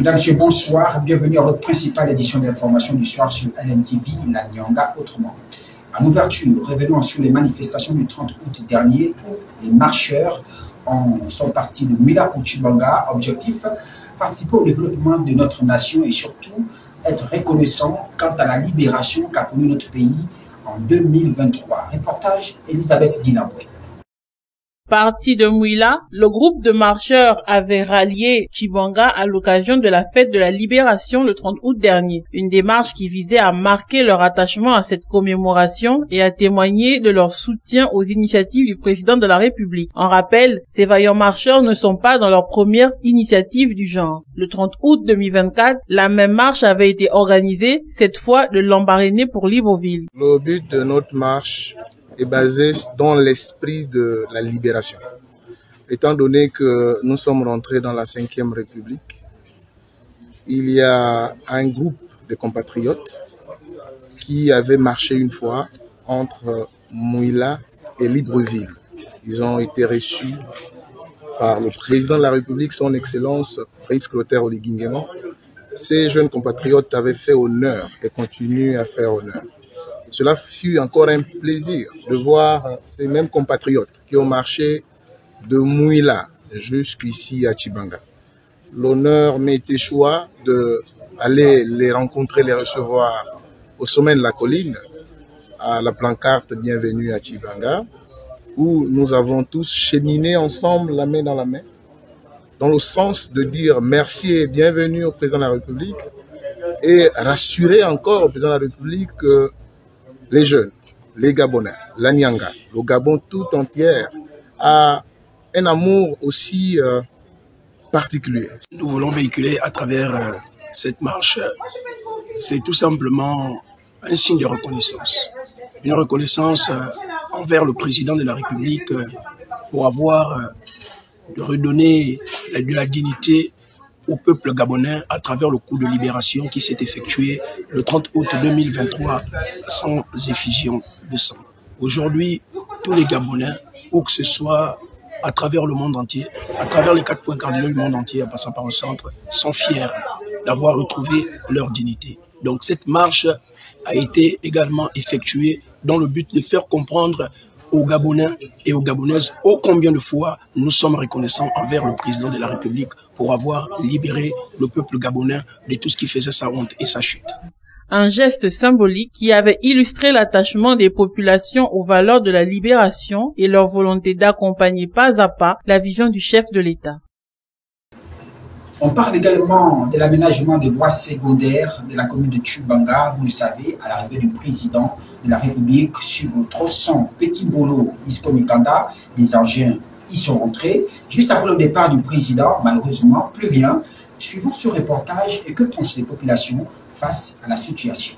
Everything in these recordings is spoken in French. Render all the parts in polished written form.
Mesdames et messieurs, bonsoir. Bienvenue à votre principale édition d'information du soir sur LMTV, la Nyanga autrement. En ouverture, revenons sur les manifestations du 30 août dernier où les marcheurs sont partis de Mouila pour Tchibanga. Objectif, participer au développement de notre nation et surtout être reconnaissant quant à la libération qu'a connue notre pays en 2023. Reportage Elisabeth Guinaboué. Parti de Mouila, le groupe de marcheurs avait rallié Tchibanga à l'occasion de la fête de la libération le 30 août dernier. Une démarche qui visait à marquer leur attachement à cette commémoration et à témoigner de leur soutien aux initiatives du président de la République. En rappel, ces vaillants marcheurs ne sont pas dans leur première initiative du genre. Le 30 août 2024, la même marche avait été organisée, cette fois de Lambaréné pour Libreville. Le but de notre marche est basé dans l'esprit de la libération. Étant donné que nous sommes rentrés dans la 5e République, il y a un groupe de compatriotes qui avait marché une fois entre Mouila et Libreville. Ils ont été reçus par le président de la République, son Excellence, Brice Clotaire Oligui Nguema. Ces jeunes compatriotes avaient fait honneur et continuent à faire honneur. Cela fut encore un plaisir de voir ces mêmes compatriotes qui ont marché de Mouila jusqu'ici à Tchibanga. L'honneur m'est été choix d'aller les rencontrer, les recevoir au sommet de la colline, à la pancarte Bienvenue à Tchibanga, où nous avons tous cheminé ensemble, la main dans la main, dans le sens de dire merci et bienvenue au président de la République et rassurer encore au président de la République que les jeunes, les Gabonais, la Nyanga, le Gabon tout entier a un amour aussi particulier. Nous voulons véhiculer à travers cette marche, c'est tout simplement un signe de reconnaissance. Une reconnaissance envers le président de la République pour avoir redonné de la dignité au peuple gabonais à travers le coup de libération qui s'est effectué le 30 août 2023 sans effusion de sang. Aujourd'hui, tous les Gabonais, où que ce soit à travers le monde entier, à travers les 4 points cardinaux du monde entier, en passant par le centre, sont fiers d'avoir retrouvé leur dignité. Donc cette marche a été également effectuée dans le but de faire comprendre aux Gabonais et aux Gabonaises ô combien de fois nous sommes reconnaissants envers le président de la République pour avoir libéré le peuple gabonais de tout ce qui faisait sa honte et sa chute. Un geste symbolique qui avait illustré l'attachement des populations aux valeurs de la libération et leur volonté d'accompagner pas à pas la vision du chef de l'État. On parle également de l'aménagement des voies secondaires de la commune de Tchibanga. Vous le savez, à l'arrivée du président de la République sur le tronçon Petit-Mbolo-Disco-Mikanda, des engins y sont rentrés. Juste après le départ du président, malheureusement, plus rien. Suivons ce reportage et que pensent les populations face à la situation.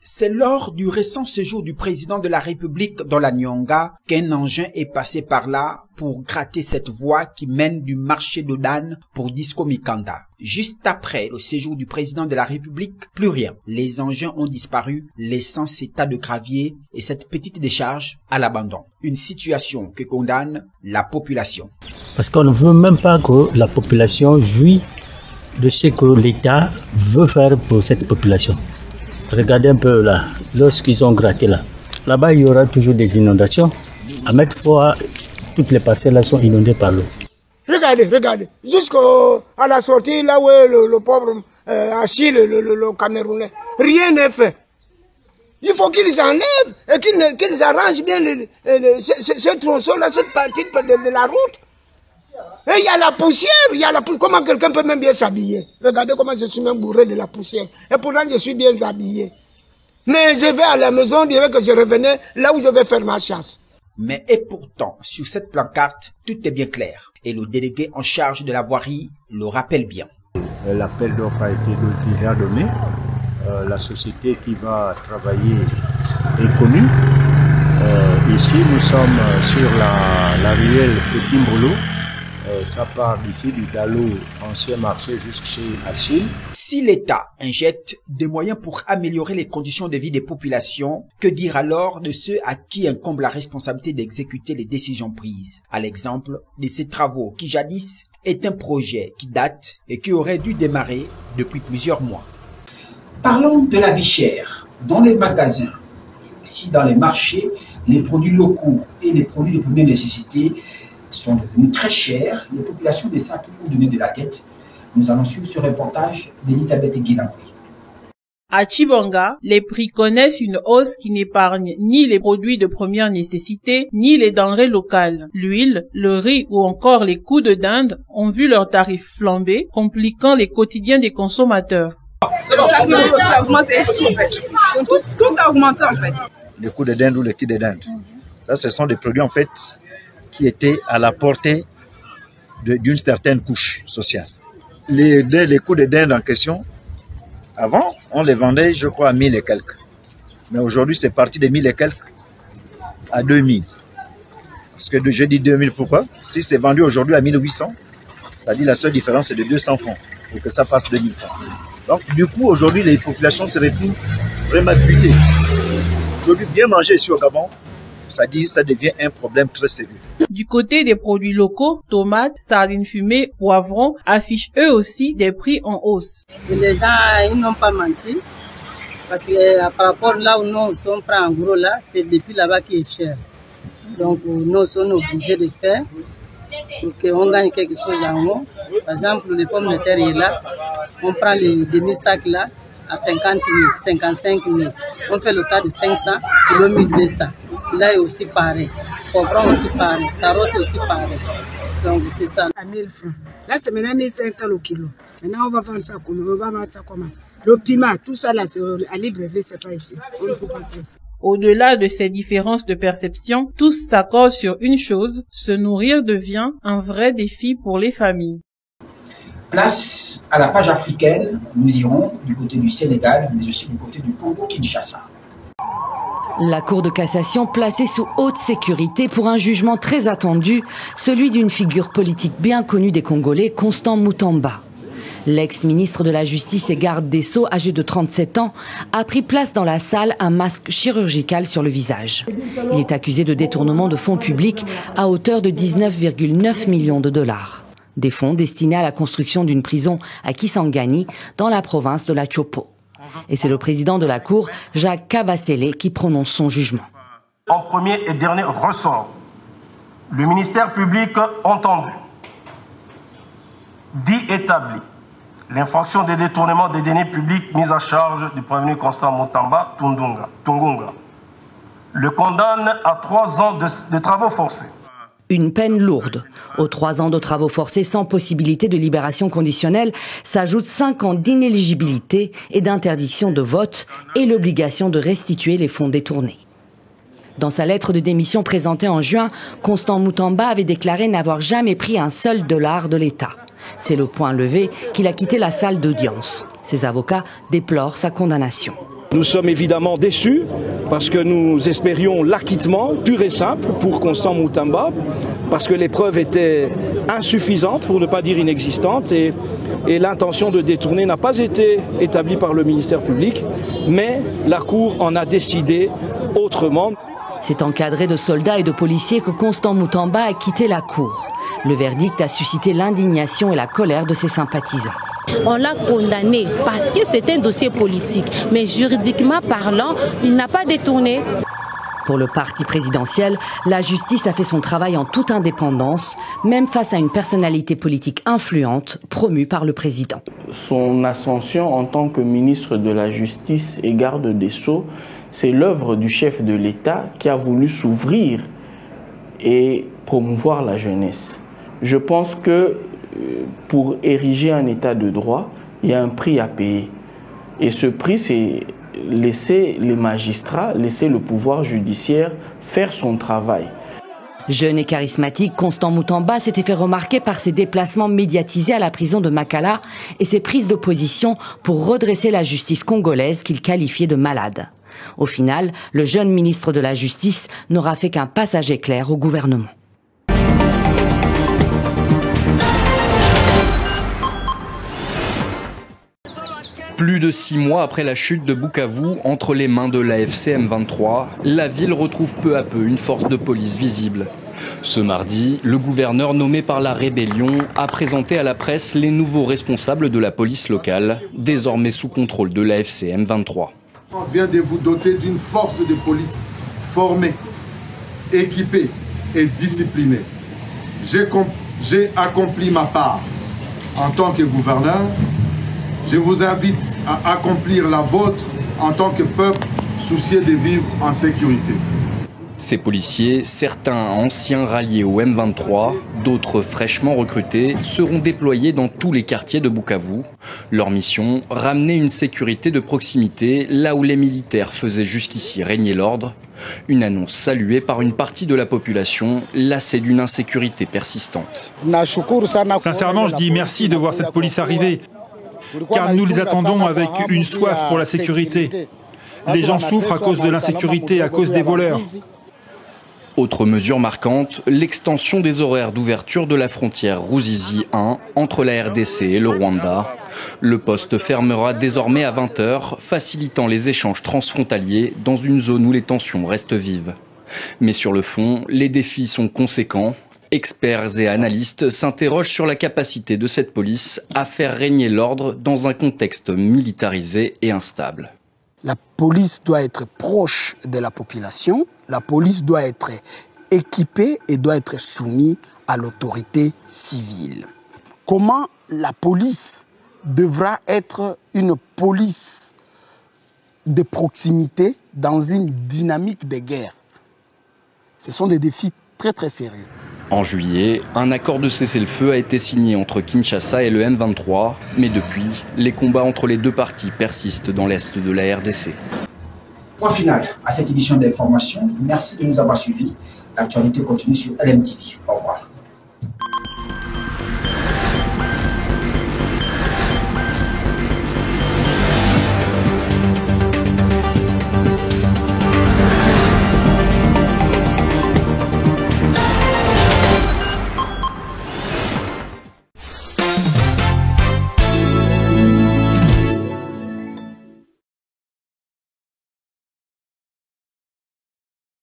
C'est lors du récent séjour du président de la République dans la Nyanga qu'un engin est passé par là pour gratter cette voie qui mène du marché de Dan pour Disco Mikanda. Juste après le séjour du président de la République, plus rien. Les engins ont disparu, laissant ces tas de gravier et cette petite décharge à l'abandon. Une situation que condamne la population. Parce qu'on ne veut même pas que la population jouisse de ce que l'État veut faire pour cette population. Regardez un peu là, lorsqu'ils ont gratté là. Là-bas, il y aura toujours des inondations. À maintes fois, toutes les parcelles là sont inondées par l'eau. Regardez. Jusqu'à la sortie, là où est le pauvre Achille, le Camerounais, rien n'est fait. Il faut qu'ils enlèvent et qu'ils arrangent bien ce tronçon-là, cette partie de la route. Et il y a la poussière, comment quelqu'un peut même bien s'habiller. Regardez comment je suis même bourré de la poussière. Et pourtant, je suis bien habillé. Mais je vais à la maison, on dirait que je revenais là où je vais faire ma chasse. Mais et pourtant, sur cette pancarte, tout est bien clair. Et le délégué en charge de la voirie le rappelle bien. L'appel d'offres a été déjà donné. La société qui va travailler est connue. Ici, nous sommes sur la ruelle Petit-Mbolo. ça part d'ici, du Dalo, ancien marché, jusqu'à Achille. Si l'État injecte des moyens pour améliorer les conditions de vie des populations, que dire alors de ceux à qui incombe la responsabilité d'exécuter les décisions prises? À l'exemple de ces travaux qui jadis est un projet qui date et qui aurait dû démarrer depuis plusieurs mois. Parlons de la vie chère. Dans les magasins et aussi dans les marchés, les produits locaux et les produits de première nécessité sont devenus très chers. Les populations ne savent plus où donner de la tête. Nous allons suivre ce reportage d'Elisabeth Guilambri. À Tchibonga, les prix connaissent une hausse qui n'épargne ni les produits de première nécessité, ni les denrées locales. L'huile, le riz ou encore les coups de dinde ont vu leurs tarifs flamber, compliquant les quotidiens des consommateurs. C'est pour ça que ça a augmenté, en fait. Tout a augmenté, en fait. Les coups de dinde ou les quilles de dinde. Ça, ce sont des produits, en fait, qui étaient à la portée d'une certaine couche sociale. Les coups de dinde en question, avant, on les vendait, je crois, à 1000 et quelques. Mais aujourd'hui, c'est parti de 1000 et quelques à 2000. Parce que je dis 2000, pourquoi? Si c'est vendu aujourd'hui à 1800, ça dit la seule différence, c'est de 200 francs pour que ça passe 2000 francs. Donc, du coup, aujourd'hui, les populations se retrouvent vraiment butées. Aujourd'hui, bien manger ici au Gabon, ça devient un problème très sérieux. Du côté des produits locaux, tomates, sardines fumées, poivrons affichent eux aussi des prix en hausse. Les gens, ils n'ont pas menti. Parce que par rapport là où nous sommes prêts en gros là, c'est depuis là-bas qui est cher. Donc nous sommes obligés de faire pour qu'on gagne quelque chose en haut. Par exemple, les pommes de terre est là. On prend les demi-sacs là à 50 000, 55 000. On fait le tas de 500 et le 1200. Là est aussi pareil. Poivron aussi pareil. Carotte aussi pareil. Donc c'est ça. À 1000 francs. Là c'est maintenant 1500 le kilo. Maintenant on va vendre ça comment? On va vendre ça comment? Le piment, tout ça là, c'est à Libreville, c'est pas ici. On ne peut pas ça ici. Au-delà de ces différences de perception, tous s'accordent sur une chose, se nourrir devient un vrai défi pour les familles. Place à la page africaine, nous irons du côté du Sénégal, mais aussi du côté du Congo-Kinshasa. La Cour de cassation placée sous haute sécurité pour un jugement très attendu, celui d'une figure politique bien connue des Congolais, Constant Moutamba. L'ex-ministre de la Justice et garde des Sceaux, âgé de 37 ans, a pris place dans la salle, un masque chirurgical sur le visage. Il est accusé de détournement de fonds publics à hauteur de 19,9 millions de dollars. Des fonds destinés à la construction d'une prison à Kisangani, dans la province de la Chopo. Et c'est le président de la Cour, Jacques Kabasele, qui prononce son jugement. En premier et dernier ressort, le ministère public entendu, dit établi, l'infraction de détournement des deniers publics mise à charge du prévenu Constant Moutamba Tungunga, le condamne à 3 ans de travaux forcés. Une peine lourde. Aux 3 ans de travaux forcés sans possibilité de libération conditionnelle s'ajoutent 5 ans d'inéligibilité et d'interdiction de vote et l'obligation de restituer les fonds détournés. Dans sa lettre de démission présentée en juin, Constant Moutamba avait déclaré n'avoir jamais pris un seul dollar de l'État. C'est le point levé qu'il a quitté la salle d'audience. Ses avocats déplorent sa condamnation. Nous sommes évidemment déçus parce que nous espérions l'acquittement pur et simple pour Constant Moutamba, parce que les preuves étaient insuffisantes, pour ne pas dire inexistantes, et l'intention de détourner n'a pas été établie par le ministère public, mais la Cour en a décidé autrement. C'est encadré de soldats et de policiers que Constant Moutamba a quitté la Cour. Le verdict a suscité l'indignation et la colère de ses sympathisants. On l'a condamné parce que c'est un dossier politique, mais juridiquement parlant, il n'a pas détourné. Pour le parti présidentiel, la justice a fait son travail en toute indépendance, même face à une personnalité politique influente promue par le président. Son ascension en tant que ministre de la Justice et garde des Sceaux, c'est l'œuvre du chef de l'État qui a voulu s'ouvrir et promouvoir la jeunesse. Je pense que pour ériger un état de droit, il y a un prix à payer. Et ce prix, c'est laisser les magistrats, laisser le pouvoir judiciaire faire son travail. Jeune et charismatique, Constant Moutamba s'était fait remarquer par ses déplacements médiatisés à la prison de Makala et ses prises de position pour redresser la justice congolaise qu'il qualifiait de malade. Au final, le jeune ministre de la Justice n'aura fait qu'un passage éclair au gouvernement. Plus de 6 mois après la chute de Bukavu, entre les mains de l'AFC M23, la ville retrouve peu à peu une force de police visible. Ce mardi, le gouverneur nommé par la rébellion a présenté à la presse les nouveaux responsables de la police locale, désormais sous contrôle de l'AFC M23. On vient de vous doter d'une force de police formée, équipée et disciplinée. J'ai accompli ma part en tant que gouverneur. Je vous invite à accomplir la vôtre en tant que peuple soucieux de vivre en sécurité. Ces policiers, certains anciens ralliés au M23, d'autres fraîchement recrutés, seront déployés dans tous les quartiers de Bukavu. Leur mission, ramener une sécurité de proximité là où les militaires faisaient jusqu'ici régner l'ordre. Une annonce saluée par une partie de la population, lassée d'une insécurité persistante. Sincèrement, je dis merci de voir cette police arriver, car nous les attendons avec une soif pour la sécurité. Les gens souffrent à cause de l'insécurité, à cause des voleurs. Autre mesure marquante, l'extension des horaires d'ouverture de la frontière Ruzizi 1 entre la RDC et le Rwanda. Le poste fermera désormais à 20h, facilitant les échanges transfrontaliers dans une zone où les tensions restent vives. Mais sur le fond, les défis sont conséquents. Experts et analystes s'interrogent sur la capacité de cette police à faire régner l'ordre dans un contexte militarisé et instable. La police doit être proche de la population, la police doit être équipée et doit être soumise à l'autorité civile. Comment la police devra être une police de proximité dans une dynamique de guerre? Ce sont des défis très très sérieux. En juillet, un accord de cessez-le-feu a été signé entre Kinshasa et le M23, mais depuis, les combats entre les deux parties persistent dans l'est de la RDC. Point final à cette édition d'information. Merci de nous avoir suivis. L'actualité continue sur LMTV.